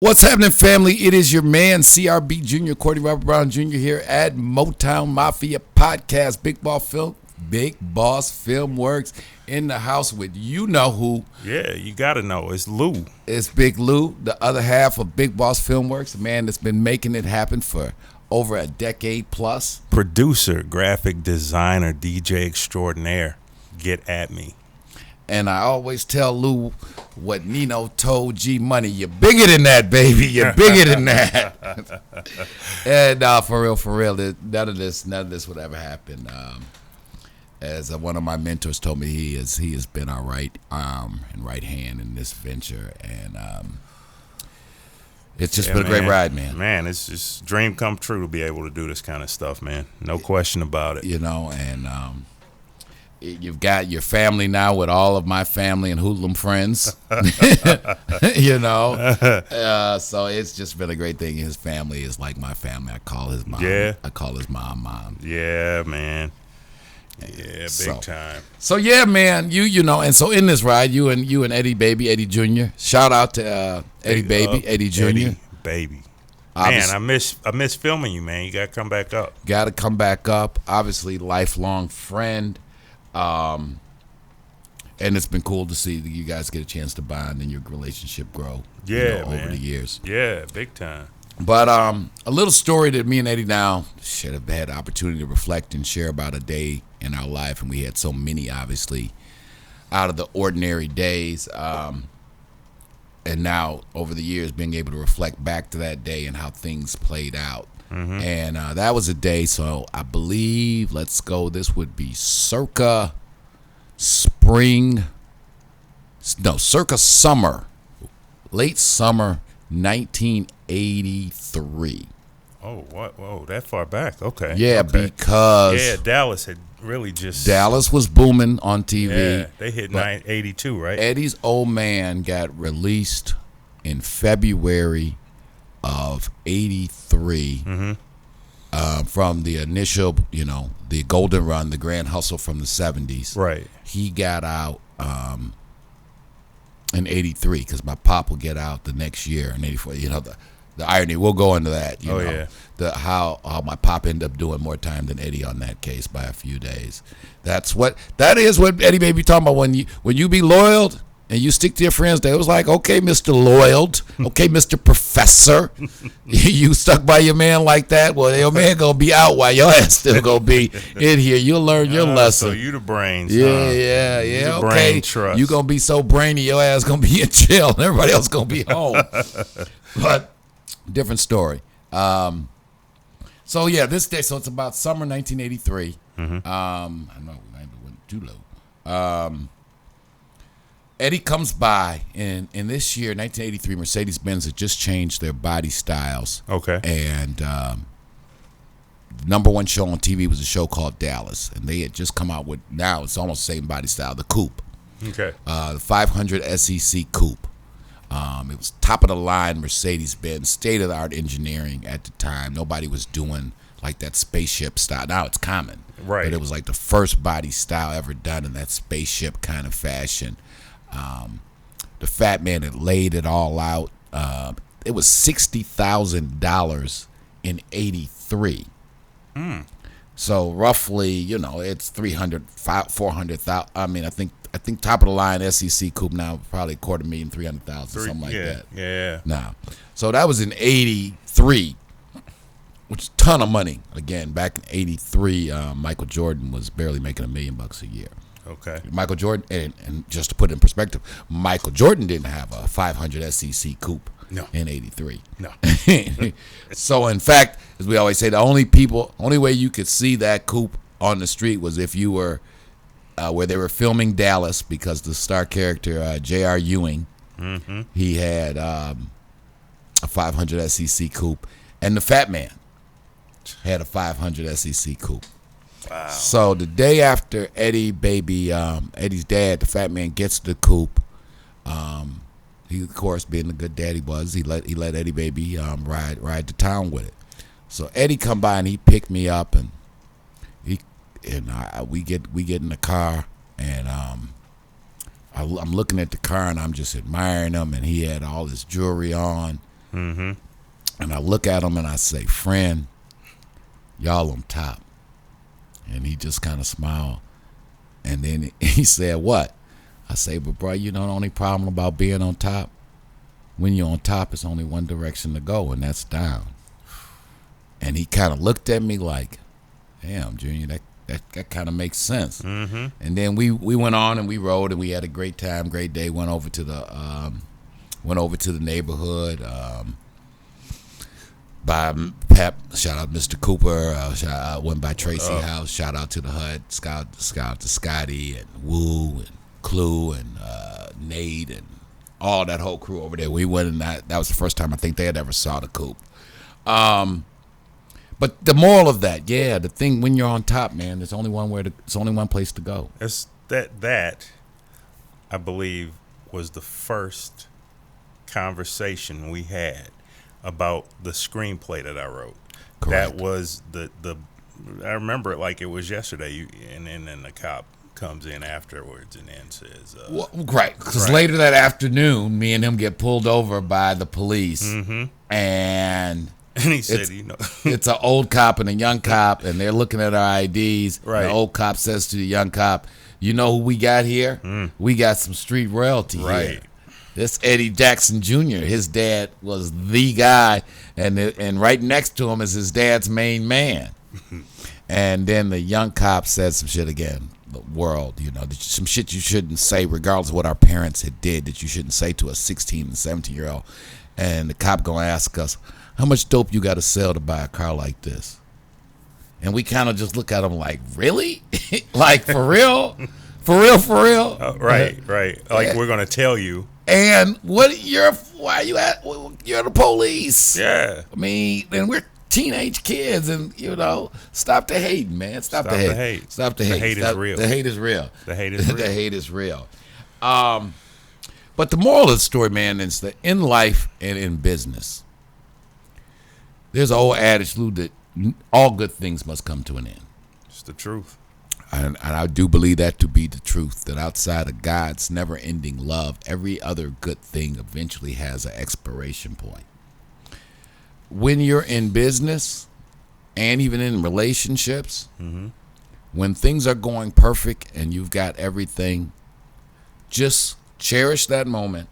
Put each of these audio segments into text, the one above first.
What's happening, family? It is your man, CRB Jr., Courtney Robert Brown Jr. here at Motown Mafia Podcast. Big Boss Filmworks in the house with you know who. Yeah, you got to know. It's Lou. It's Big Lou, the other half of Big Boss Filmworks, the man that's been making it happen for over a decade plus. Producer, graphic designer, DJ extraordinaire. Get at me. And I always tell Lou what Nino told G Money. You're bigger than that, baby. You're bigger than that. And for real, none of this would ever happen. As one of my mentors told me, he has been our right arm and right hand in this venture, and it's just been a great ride, man. Man, it's just dream come true to be able to do this kind of stuff, man. No question about it. You know, and you've got your family now with all of my family and hoodlum friends, you know. So it's just been a great thing. His family is like my family. I call his mom. Yeah. I call his mom. Yeah, man. Yeah, big time. So yeah, man. You know, and so in this ride, you and Eddie Jr. Shout out to Eddie Jr. Eddie Baby. Man, I miss filming you, man. You gotta come back up. Got to come back up. Obviously, lifelong friend. And it's been cool to see that you guys get a chance to bond and your relationship grow. Yeah, over the years. Yeah, big time. But a little story that me and Eddie now should have had the opportunity to reflect and share about a day in our life, and we had so many, obviously, out of the ordinary days. And now, over the years, being able to reflect back to that day and how things played out. Mm-hmm. And that was a day, so I believe, this would be circa summer, late summer 1983. Oh, what? Whoa, that far back. Okay. Yeah, okay. Because Dallas had really Dallas was booming on TV. Yeah, they hit 82, right? Eddie's old man got released in February of 83 from the initial, the Golden Run, the Grand Hustle from the 70s. Right. He got out in 83 because my pop will get out the next year in 84. The irony, we'll go into that. Yeah. How my pop ended up doing more time than Eddie on that case by a few days. That is what Eddie Baby talking about when you be loyal and you stick to your friends. They was like, okay, Mr. Loyal, okay, Mr. Professor, you stuck by your man like that. Well, your man gonna be out while your ass still gonna be in here. You'll learn your lesson. So you the brains. Yeah. The okay, brain trust. You gonna be so brainy, your ass gonna be in jail, and everybody else gonna be home. But different story. So yeah, this day. So it's about summer 1983. I know I went too low. Eddie comes by, and in this year, 1983, Mercedes-Benz had just changed their body styles. Okay. And number one show on TV was a show called Dallas, and they had just come out with, now it's almost the same body style, the Coupe. Okay. The 500 SEC Coupe. It was top of the line Mercedes-Benz, state-of-the-art engineering at the time. Nobody was doing like that spaceship style. Now it's common. Right. But it was like the first body style ever done in that spaceship kind of fashion. The fat man had laid it all out. It was $60,000 in 83. So roughly, it's 400,000. I mean, I think top of the line SEC coupe now probably $250,000, something like that. Yeah. Now, so that was in 83, which is a ton of money. Again, back in 83, Michael Jordan was barely making $1 million a year. Okay. Michael Jordan, and just to put it in perspective, Michael Jordan didn't have a 500 SEC coupe in 83. No. So, in fact, as we always say, the only way you could see that coupe on the street was if you were where they were filming Dallas, because the star character, J.R. Ewing, he had a 500 SEC coupe, and the Fat Man had a 500 SEC coupe. Wow. So the day after Eddie's dad, the Fat Man, gets the coupe, he, of course, being the good dad he was, he let Eddie Baby ride to town with it. So Eddie come by and he picked me up, and we get in the car, and I'm looking at the car and I'm just admiring him, and he had all his jewelry on. Mm-hmm. And I look at him and I say, friend, y'all on top. And he just kind of smiled. And then he said, what? I say, but bro, you know the only problem about being on top? When you're on top, it's only one direction to go, and that's down. And he kind of looked at me like, damn, Junior, that kind of makes sense. Mm-hmm. And then we went on and we rode and we had a great time, great day. Went over to the neighborhood. By Pep, shout out Mr. Cooper. Went by Tracy House. Shout out to the HUD. Shout out to Scotty and Woo and Clue and Nate and all that whole crew over there. We went and that was the first time I think they had ever saw the Coop. But the moral of that, yeah, the thing when you're on top, man, there's only one place to go. It's that I believe was the first conversation we had about the screenplay that I wrote. Correct. That was the I remember it like it was yesterday. And then the cop comes in afterwards and then says, right, because later that afternoon, me and him get pulled over by the police, and he said, it's an old cop and a young cop, and they're looking at our IDs. Right. The old cop says to the young cop, you know who we got here? We got some street royalty here. This Eddie Jackson Jr., his dad was the guy, and right next to him is his dad's main man. And then the young cop said some shit again. The world, some shit you shouldn't say, regardless of what our parents had did, that you shouldn't say to a 16 and 17-year-old. And the cop gonna ask us, how much dope you got to sell to buy a car like this? And we kind of just look at him like, really? Like, for real? For real? Right. Like, we're gonna tell you. And why are you at? You're the police. Yeah. I mean, and we're teenage kids, and stop the hate, man. Stop the hate. Stop the hate. The hate is real. The hate is real. The hate is real. The hate is real. But the moral of the story, man, is that in life and in business, there's an old adage, Lou, that all good things must come to an end. It's the truth. And I do believe that to be the truth, that outside of God's never-ending love, every other good thing eventually has an expiration point. When you're in business and even in relationships, when things are going perfect and you've got everything, just cherish that moment,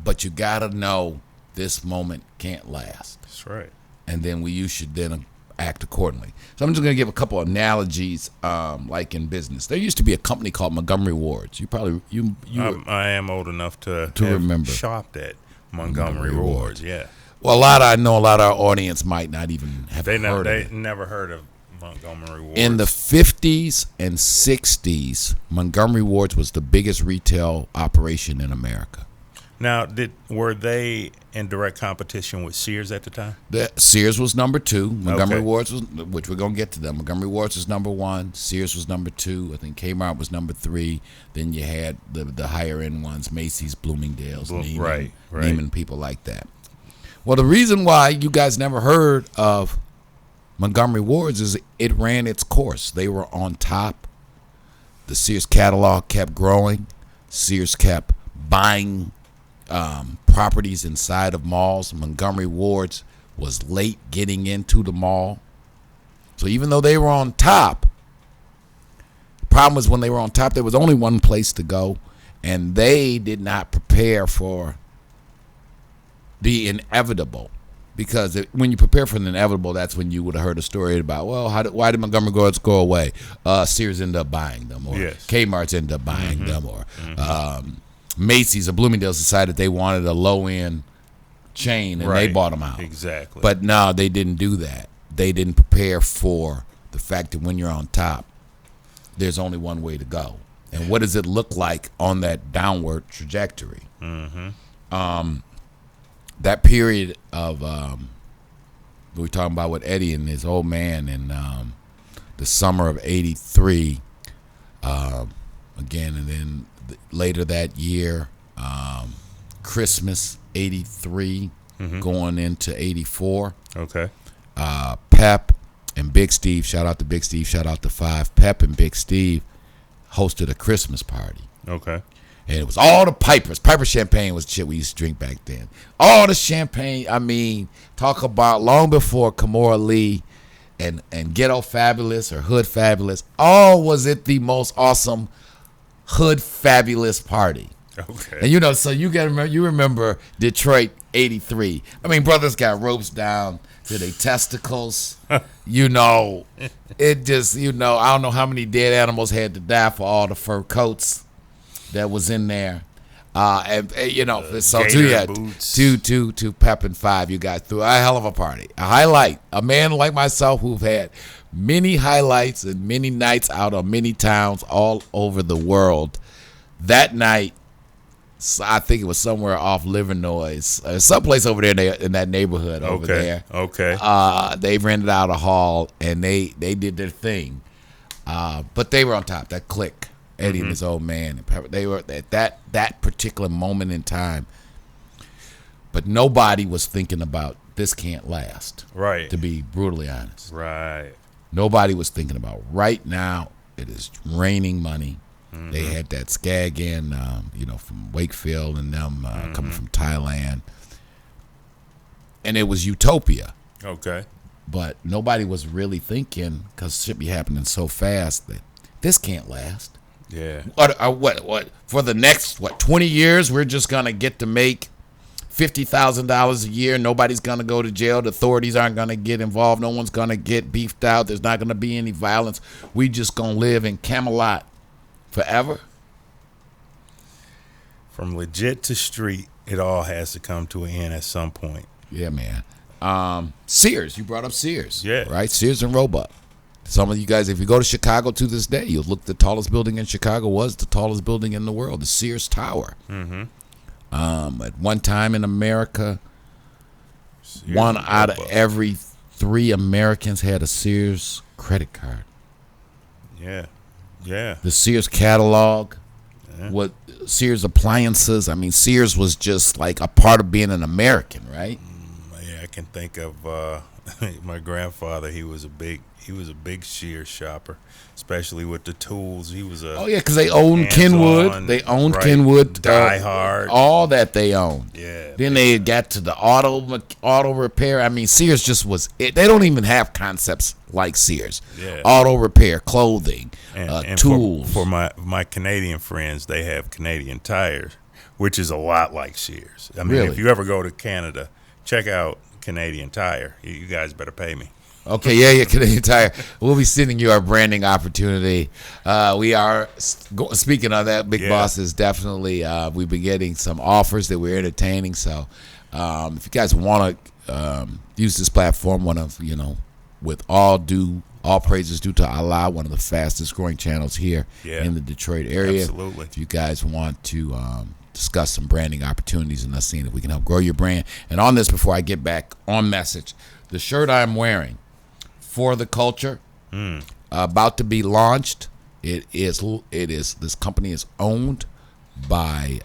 but you got to know this moment can't last. That's right. And then you should then act accordingly. So I'm just going to give a couple of analogies, like in business. There used to be a company called Montgomery Ward. I am old enough to remember. Shopped at Montgomery Ward. Yeah. Well, I know a lot of our audience might not even have heard of it. They never heard of Montgomery Ward. In the 50s and 60s, Montgomery Ward was the biggest retail operation in America. Now, were they in direct competition with Sears at the time? Sears was number 2. Montgomery Ward was, which we're going to get to them. Montgomery Ward was number 1. Sears was number 2. I think Kmart was number 3. Then you had the higher end ones, Macy's, Bloomingdale's, Neiman, people like that. Well, the reason why you guys never heard of Montgomery Ward's is it ran its course. They were on top. The Sears catalog kept growing. Sears kept buying properties inside of malls. Montgomery Ward's was late getting into the mall. So even though they were on top, the problem was when they were on top, there was only one place to go, and they did not prepare for the inevitable. Because when you prepare for the inevitable, that's when you would have heard a story about, well, why did Montgomery Ward's go away? Sears ended up buying them, or Kmart's ended up buying them, or Macy's or Bloomingdale's decided they wanted a low-end chain, and they bought them out. Exactly. But no, they didn't do that. They didn't prepare for the fact that when you're on top, there's only one way to go. And what does it look like on that downward trajectory? That period of we were talking about with Eddie and his old man in the summer of '83, again, and then later that year, Christmas '83, going into '84. Okay. Pep and Big Steve, shout out to Big Steve, shout out to Five. Pep and Big Steve hosted a Christmas party. Okay. And it was all the Pipers. Piper champagne was shit we used to drink back then. All the champagne, I mean, talk about long before Kimora Lee and Ghetto Fabulous or Hood Fabulous. All was it the most awesome Hood Fabulous party. Okay. And you know, so you remember Detroit '83. I mean, brothers got ropes down to their testicles. You know, it just, you know, I don't know how many dead animals had to die for all the fur coats that was in there. And you know, so two Pep and 5, you got through a hell of a party. A highlight. A man like myself who've had many highlights and many nights out of many towns all over the world. That night, I think it was somewhere off Livernois, someplace over there in that neighborhood over there. Okay. They rented out a hall and they did their thing, but they were on top. That clique, Eddie and his old man, they were at that particular moment in time. But nobody was thinking about this can't last. Right. To be brutally honest. Right. Nobody was thinking about right now. It is raining money. They had that skag in, you know, from Wakefield and them coming from Thailand. And it was utopia. Okay. But nobody was really thinking, because shit be happening so fast, that this can't last. Yeah. What? For the next, 20 years, we're just going to get to make $50,000 a year. Nobody's going to go to jail. The authorities aren't going to get involved. No one's going to get beefed out. There's not going to be any violence. We just going to live in Camelot forever. From legit to street, it all has to come to an end at some point. Yeah, man. Sears, you brought up Sears. Yeah. Right? Sears and Roebuck. Some of you guys, if you go to Chicago to this day, you'll look, the tallest building in Chicago was the tallest building in the world, the Sears Tower. At one time in America, Sears one and out of Roebuck. every 3 Americans had a Sears credit card. Yeah. Yeah. The Sears catalog, what Sears appliances. I mean, Sears was just like a part of being an American, right? Yeah, I can think of my grandfather. He was a big Sears shopper, especially with the tools. He was a because they owned Kenwood. They owned Kenwood. Die Hard. All that they owned. Yeah. Then they got to the auto repair. I mean, Sears just was it. They don't even have concepts like Sears. Yeah. Auto repair, clothing, and tools. For my Canadian friends, they have Canadian Tire, which is a lot like Sears. I mean, Really? if you ever go to Canada, check out Canadian Tire. You guys better pay me. Okay, yeah, Canadian Tire. We'll be sending you our branding opportunity. We are, speaking of that, Big Boss is definitely, we've been getting some offers that we're entertaining. So if you guys want to use this platform, one of, you know, with all praises due to Allah, one of the fastest growing channels here in the Detroit area. Absolutely. If you guys want to discuss some branding opportunities and us seeing if we can help grow your brand. And on this, before I get back on message, the shirt I'm wearing, For the Culture, about to be launched. It is. This company is owned by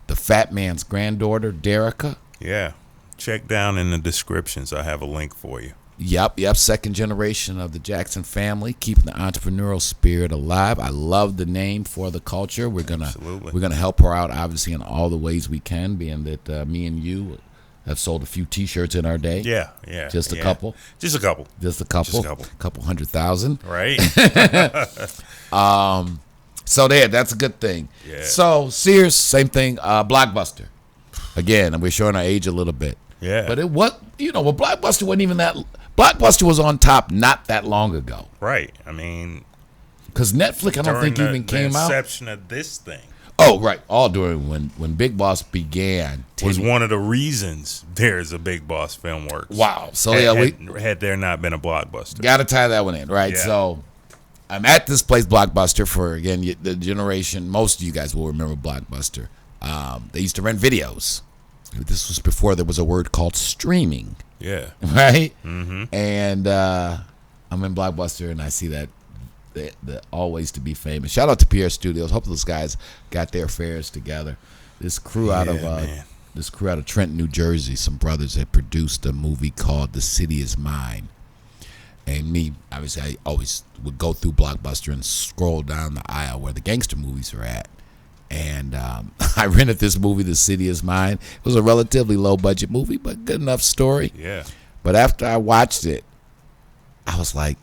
the Fat Man's granddaughter, Derica. Yeah. Check down in the descriptions. I have a link for you. Yep. Second generation of the Jackson family, keeping the entrepreneurial spirit alive. I love the name For the Culture. We're gonna help her out, obviously, in all the ways we can. Being that me and you have sold a few T-shirts in our day. Yeah. Just a couple. Just a couple. Couple 100,000. Right. So that's a good thing. Yeah. So Sears, same thing. Blockbuster. Again, we're showing our age a little bit. Yeah. But Blockbuster wasn't even that. Blockbuster was on top not that long ago. Right. I mean, because Netflix, I don't think even came out. The inception of this thing. Oh, right. All during when Big Boss began. Was one of the reasons there's a Big Boss Filmworks. Wow. So had there not been a Blockbuster. Got to tie that one in, right? Yeah. So I'm at this place, Blockbuster, for, again, the generation. Most of you guys will remember Blockbuster. They used to rent videos. This was before there was a word called streaming. Yeah. Right? Mm-hmm. And I'm in Blockbuster, and I see that the Always to Be Famous. Shout out to Pierre Studios. Hope those guys got their affairs together. This crew out of Trenton, New Jersey, some brothers had produced a movie called The City Is Mine. And me, obviously, I always would go through Blockbuster and scroll down the aisle where the gangster movies are at. And I rented this movie, The City Is Mine. It was a relatively low budget movie, but good enough story. Yeah. But after I watched it, I was like,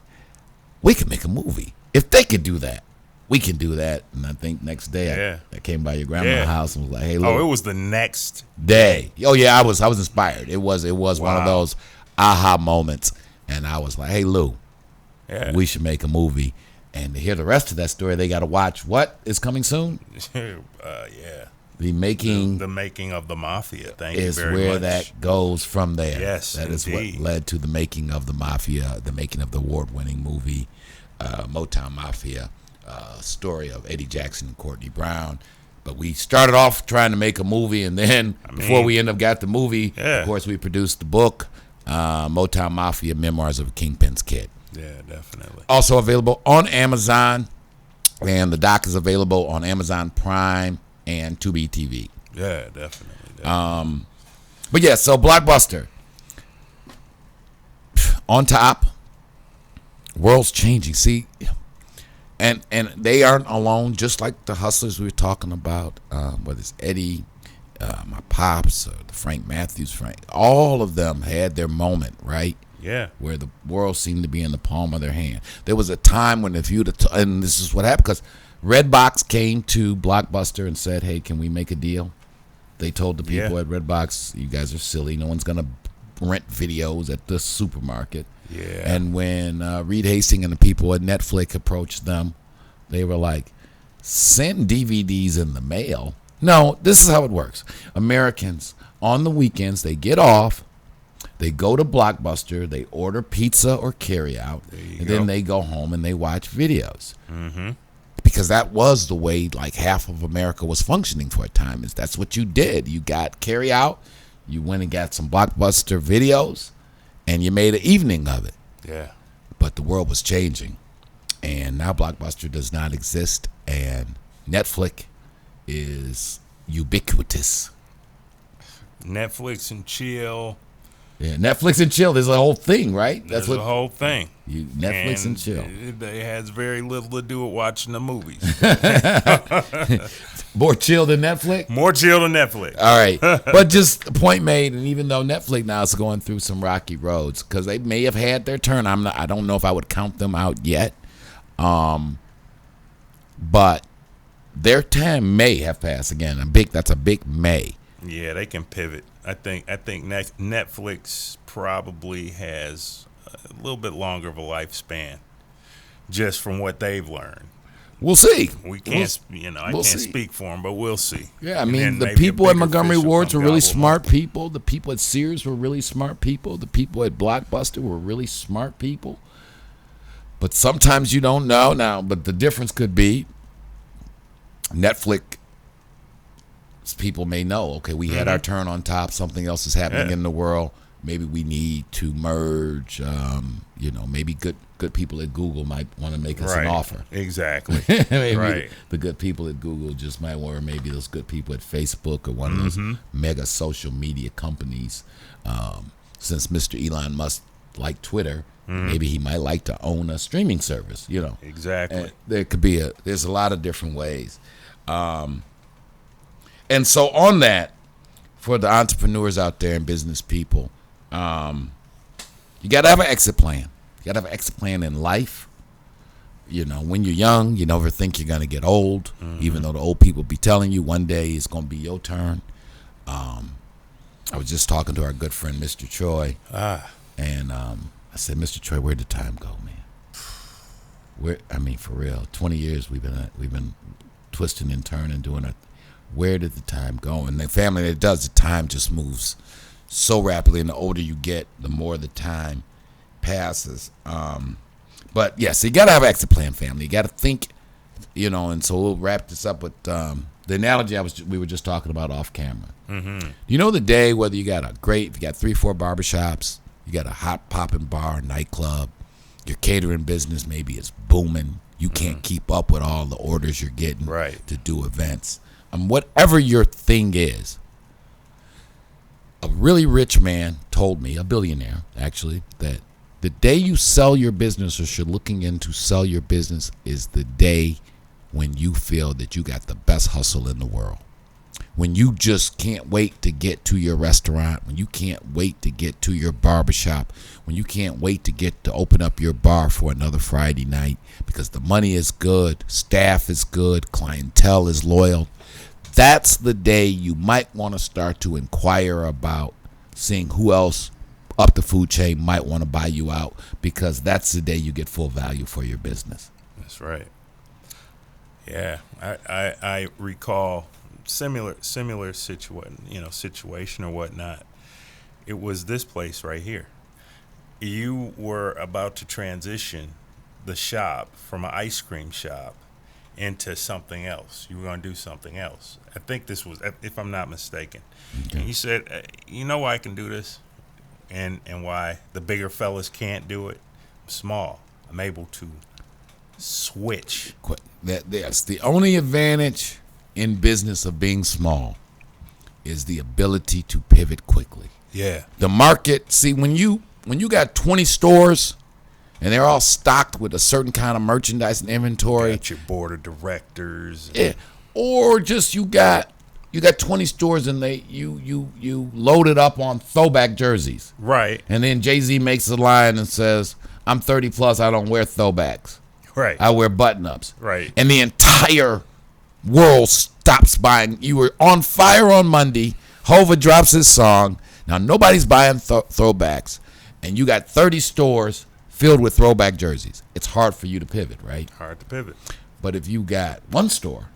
we can make a movie. If they could do that, we can do that. And I think next day I came by your grandma's house and was like, hey, look. Oh, it was the next day. Oh yeah, I was inspired. It was one of those aha moments. And I was like, hey Lou, we should make a movie. And to hear the rest of that story, they got to watch what is coming soon. The making of the Mafia. Thank you is very where much. That goes from there. Yes, that is indeed. what led to the making of the Mafia, the making of the award-winning movie Motown Mafia, story of Eddie Jackson and Courtney Brown. But we started off trying to make a movie, and then before we end up got the movie, of course, we produced the book, Motown Mafia: Memoirs of a Kingpin's Kid. Yeah, definitely. Also available on Amazon, and the doc is available on Amazon Prime and Tubi TV. Yeah, definitely. But yeah, so Blockbuster on top. World's changing. See, and they aren't alone. Just like the hustlers we were talking about, whether it's Eddie, my pops, or the Frank Matthews, all of them had their moment, right? Yeah. Where the world seemed to be in the palm of their hand. There was a time when if you'd and this is what happened, because Redbox came to Blockbuster and said, hey, can we make a deal? They told the people at Redbox, you guys are silly. No one's going to rent videos at the supermarket. Yeah. And when Reed Hastings and the people at Netflix approached them, they were like, send DVDs in the mail. No, this is how it works. Americans, on the weekends, they get off. They go to Blockbuster, they order pizza or carryout, and then they go home and they watch videos. Mm-hmm. Because that was the way like half of America was functioning for a time. Is that's what you did. You got carryout, you went and got some Blockbuster videos, and you made an evening of it. Yeah. But the world was changing, and now Blockbuster does not exist, and Netflix is ubiquitous. Netflix and chill. Yeah, Netflix and chill. There's a whole thing, right? That's the whole thing. Netflix and chill. It has very little to do with watching the movies. More chill than Netflix? More chill than Netflix. All right. But just a point made, and even though Netflix now is going through some rocky roads, because they may have had their turn. I don't know if I would count them out yet. But their time may have passed again. That's a big may. Yeah, they can pivot. I think Netflix probably has a little bit longer of a lifespan, just from what they've learned. We'll see. We can't, I can't speak for them, but we'll see. Yeah, I mean, the people at Montgomery Ward were really smart people. The people at Sears were really smart people. The people at Blockbuster were really smart people. But sometimes you don't know now. But the difference could be Netflix. People may know, okay, we had our turn on top. Something else is happening in the world. Maybe we need to merge. Maybe good people at Google might want to make us an offer. Exactly. Maybe the good people at Google just might want, or maybe those good people at Facebook or one of those mega social media companies. Since Mr. Elon Musk liked Twitter, maybe he might like to own a streaming service. Exactly. And there could be there's a lot of different ways. And so on that, for the entrepreneurs out there and business people, you got to have an exit plan. You got to have an exit plan in life. When you're young, you never think you're going to get old, even though the old people be telling you one day it's going to be your turn. I was just talking to our good friend, Mr. Troy. And I said, Mr. Troy, where'd the time go, man? For real, 20 years we've been twisting and turning, doing it. Where did the time go? And the family, it does. The time just moves so rapidly, and the older you get, the more the time passes. But yes, you got to have an exit plan, family. You got to think, and so we'll wrap this up with the analogy we were just talking about off camera. The day, whether if you got 3-4 barbershops, you got a hot popping bar, nightclub, your catering business maybe is booming. You can't keep up with all the orders you're getting to do events. Whatever your thing is, a really rich man told me, a billionaire actually, that the day you sell your business or you're looking into sell your business is the day when you feel that you got the best hustle in the world. When you just can't wait to get to your restaurant, when you can't wait to get to your barbershop, when you can't wait to get to open up your bar for another Friday night because the money is good, staff is good, clientele is loyal, that's the day you might want to start to inquire about seeing who else up the food chain might want to buy you out, because that's the day you get full value for your business. That's right. Yeah, I recall similar situation or whatnot. It was this place right here. You were about to transition the shop from an ice cream shop into something else. You were going to do something else. I think this was, if I'm not mistaken. Okay. And you said, you know why I can do this and why the bigger fellas can't do it? I'm small. I'm able to switch. That's the only advantage in business of being small, is the ability to pivot quickly. Yeah. The market, see, when you got 20 stores and they're all stocked with a certain kind of merchandise and inventory. Got your board of directors. Yeah. Or just you got 20 stores and you loaded up on throwback jerseys. Right. And then Jay-Z makes a line and says, I'm 30 plus, I don't wear throwbacks. Right. I wear button-ups. Right. And the entire world stops buying. You were on fire on Monday. Hova drops his song. Now nobody's buying throwbacks, and you got 30 stores filled with throwback jerseys. It's hard for you to pivot, right? Hard to pivot. But if you got one store,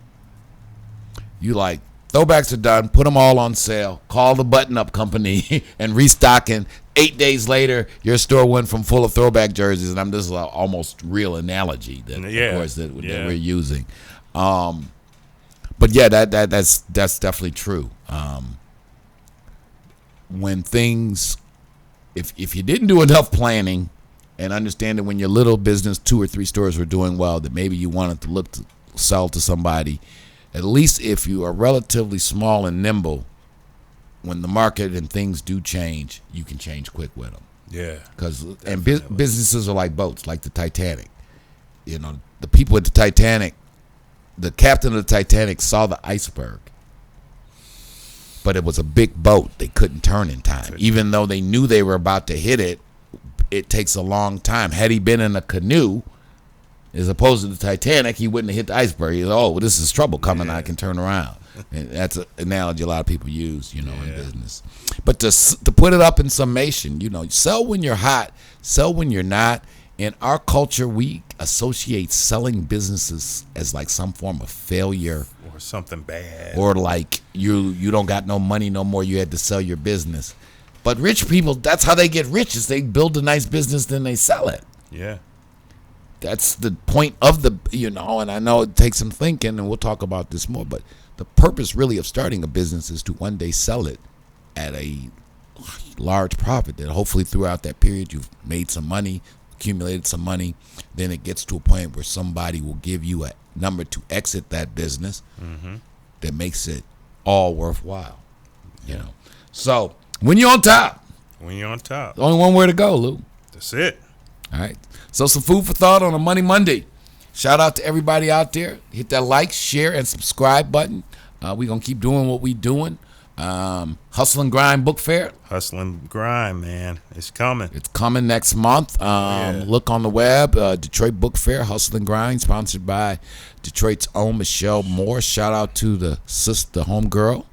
you like, throwbacks are done, put them all on sale, call the button-up company and restocking. 8 days later, your store went from full of throwback jerseys, and this is an almost real analogy that, of course, that we're using. But yeah, that's definitely true. When things, if you didn't do enough planning and understanding when your little business, 2 or 3 stores were doing well, that maybe you wanted to look to sell to somebody, at least if you are relatively small and nimble, when the market and things do change, you can change quick with them. Yeah. And businesses are like boats, like the Titanic. You know, the people at the Titanic, the captain of the Titanic saw the iceberg, but it was a big boat. They couldn't turn in time. Even though they knew they were about to hit it, it takes a long time. Had he been in a canoe, as opposed to the Titanic, he wouldn't have hit the iceberg. He's, oh, this is trouble coming. I can turn around. And that's an analogy a lot of people use, in business. But to put it up in summation, sell when you're hot, sell when you're not. In our culture, we associate selling businesses as like some form of failure. Or something bad. Or like you don't got no money no more, you had to sell your business. But rich people, that's how they get rich, is they build a nice business, then they sell it. Yeah. That's the point of and I know it takes some thinking, and we'll talk about this more, but the purpose really of starting a business is to one day sell it at a large profit, that hopefully throughout that period you've made some money, accumulated some money, then it gets to a point where somebody will give you a number to exit that business that makes it all worthwhile. So when you're on top, only one way to go, Lou. That's it. All right. So some food for thought on a Money Monday. Shout out to everybody out there. Hit that like, share, and subscribe button. We're going to keep doing what we're doing. Hustle and Grind Book Fair. Hustle and Grind, man. It's coming. It's coming next month. Look on the web. Detroit Book Fair, Hustle and Grind, sponsored by Detroit's own Michelle Moore. Shout out to the sister, homegirl.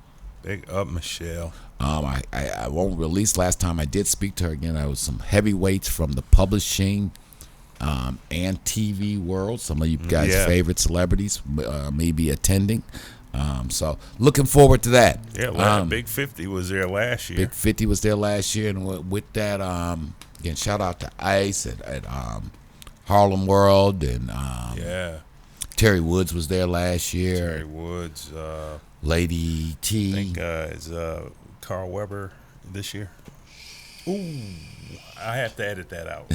Big up, Michelle. I won't release. Last time I did speak to her again, I was some heavyweights from the publishing and TV world. Some of you guys' favorite celebrities may be attending. So looking forward to that. Yeah, Big 50 was there last year. Big 50 was there last year, and with that, again, shout out to Ice at Harlem World, and Terry Woods was there last year. Terry Woods, Lady T. I think it's Carl Weber this year. Ooh, I have to edit that out.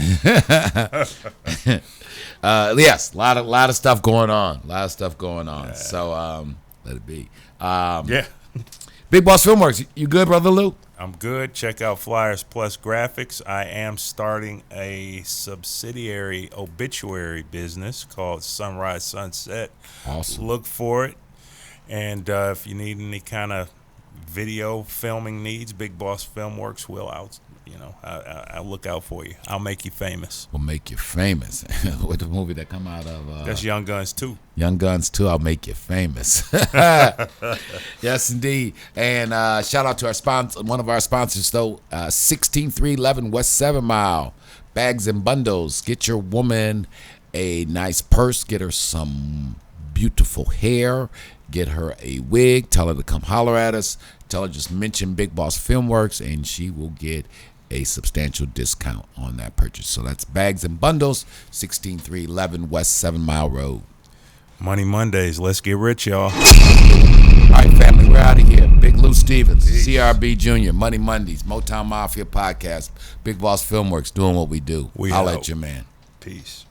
Yes, a lot of stuff going on. So let it be. Yeah. Big Boss Filmworks, you good, brother Lou? I'm good. Check out Flyers Plus Graphics. I am starting a subsidiary obituary business called Sunrise Sunset. Awesome. Look for it. And if you need any kind of video filming needs, Big Boss Filmworks will I'll look out for you. I'll make you famous. We'll make you famous. With the movie that come out of That's Young Guns 2. Young Guns 2, I'll make you famous. Yes, indeed. And shout out to our sponsor, one of our sponsors, though, 16311 West 7 Mile. Bags and Bundles. Get your woman a nice purse. Get her some beautiful hair. Get her a wig. Tell her to come holler at us. Tell her just mention Big Boss Filmworks, and she will get a substantial discount on that purchase. So that's Bags and Bundles, 16311 West 7 Mile Road. Money Mondays. Let's get rich, y'all. All right, family, we're out of here. Big Lou Stevens, CRB Jr., Money Mondays, Motown Mafia Podcast, Big Boss Filmworks, doing what we do. I'll let you, man. Peace.